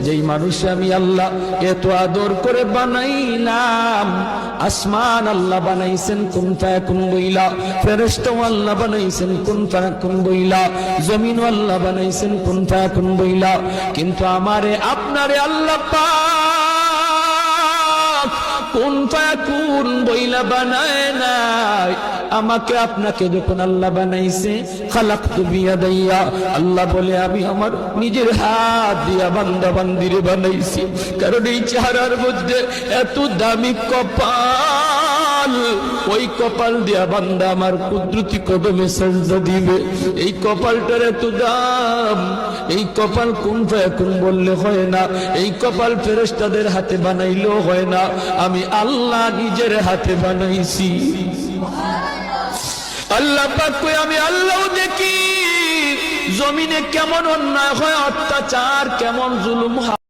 যেই মানুষ আমি আল্লাহ এত আদর করে বানাইলাম, আসমান আল্লাহ বানাইছেন কুন ফায়াকুন বইলা, ফেরেশতা আল্লাহ বানাইছেন কুন ফায়াকুন বইলা, জমিন আল্লাহ বানাইছেন কুন ফায়াকুন বইলা, কিন্তু আমারে আপনারে আল্লাহ পাক কুন ফায়াকুন বইলা বানায় নাই। আমাকে আপনাকে যখন আল্লাহ বানাইছে, খালাকতু বিয়াদাইয়া, আল্লাহ বলে আমি আমার নিজের হাত দিয়া বান্দা বান্দিরে বানাইছি। কারণ এই চেহারার মধ্যে এত দামি কপাল, ওই কপাল দিয়া বান্দা আমার কুদরতি কদমে সাজদা দিবে। এই কপালটার এত দাম, এই কপাল কুন ফায়াকুন বললে হয় না, এই কপাল ফেরেশতাদের হাতে বানাইলেও হয় না, আমি আল্লাহ নিজের হাতে বানাইছি। আল্লাহ পাক কই আমি আল্লাহ দেখি জমিনে কেমন অন্যায় হয়, অত্যাচার কেমন জুলুম হয়।